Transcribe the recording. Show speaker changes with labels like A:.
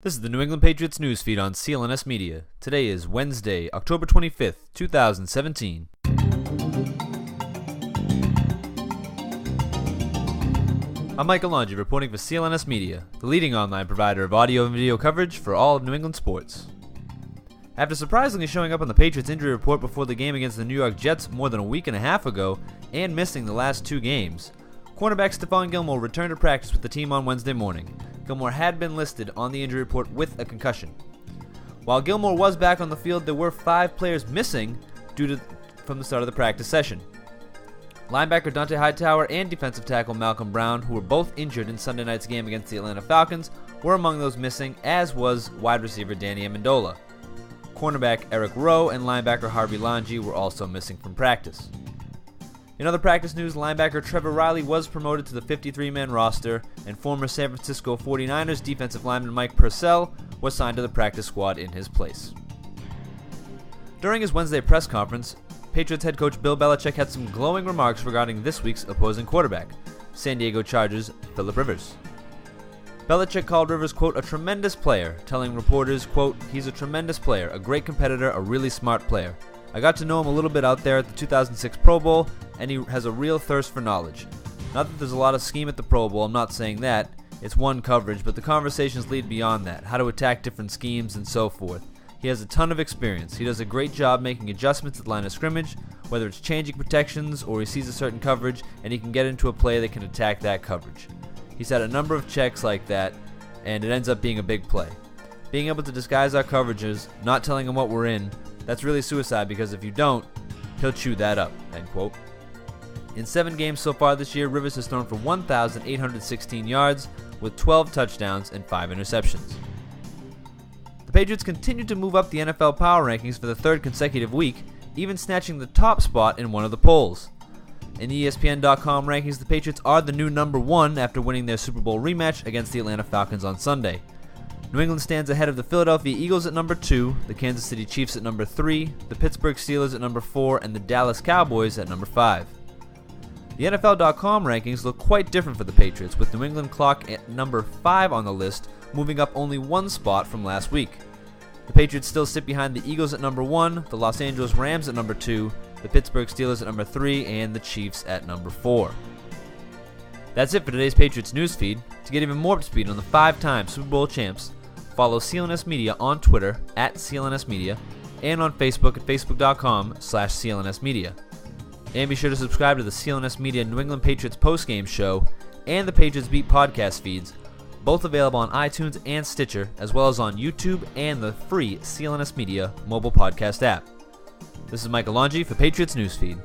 A: This is the New England Patriots newsfeed on CLNS Media. Today is Wednesday, October 25th, 2017. I'm Michael Longi reporting for CLNS Media, the leading online provider of audio and video coverage for all of New England sports. After surprisingly showing up on the Patriots injury report before the game against the New York Jets more than a week and a half ago and missing the last two games, cornerback Stephon Gilmore returned to practice with the team on Wednesday morning. Gilmore had been listed on the injury report with a concussion. While Gilmore was back on the field, there were 5 players missing from the start of the practice session. Linebacker Dante Hightower and defensive tackle Malcolm Brown, who were both injured in Sunday night's game against the Atlanta Falcons, were among those missing, as was wide receiver Danny Amendola. Cornerback Eric Rowe and linebacker Harvey Langi were also missing from practice. In other practice news, linebacker Trevor Riley was promoted to the 53-man roster, and former San Francisco 49ers defensive lineman Mike Purcell was signed to the practice squad in his place. During his Wednesday press conference, Patriots head coach Bill Belichick had some glowing remarks regarding this week's opposing quarterback, San Diego Chargers' Phillip Rivers. Belichick called Rivers, quote, a tremendous player, telling reporters, quote, he's a tremendous player, a great competitor, a really smart player. I got to know him a little bit out there at the 2006 Pro Bowl, and he has a real thirst for knowledge. Not that there's a lot of scheme at the Pro Bowl, I'm not saying that. It's one coverage, but the conversations lead beyond that, how to attack different schemes and so forth. He has a ton of experience. He does a great job making adjustments at the line of scrimmage, whether it's changing protections or he sees a certain coverage, and he can get into a play that can attack that coverage. He's had a number of checks like that, and it ends up being a big play. Being able to disguise our coverages, not telling him what we're in, that's really suicide because if you don't, he'll chew that up, end quote. In 7 games so far this year, Rivers has thrown for 1,816 yards with 12 touchdowns and 5 interceptions. The Patriots continue to move up the NFL power rankings for the 3rd consecutive week, even snatching the top spot in one of the polls. In the ESPN.com rankings, the Patriots are the new number 1 after winning their Super Bowl rematch against the Atlanta Falcons on Sunday. New England stands ahead of the Philadelphia Eagles at number 2, the Kansas City Chiefs at number 3, the Pittsburgh Steelers at number 4, and the Dallas Cowboys at number 5. The NFL.com rankings look quite different for the Patriots, with New England clock at number 5 on the list, moving up only 1 spot from last week. The Patriots still sit behind the Eagles at number 1, the Los Angeles Rams at number 2, the Pittsburgh Steelers at number 3, and the Chiefs at number 4. That's it for today's Patriots newsfeed. To get even more up to speed on the 5-time Super Bowl champs, follow CLNS Media on Twitter at CLNS Media and on Facebook at facebook.com/CLNS Media. And be sure to subscribe to the CLNS Media New England Patriots postgame show and the Patriots Beat podcast feeds, both available on iTunes and Stitcher, as well as on YouTube and the free CLNS Media mobile podcast app. This is Michael Longi for Patriots Newsfeed.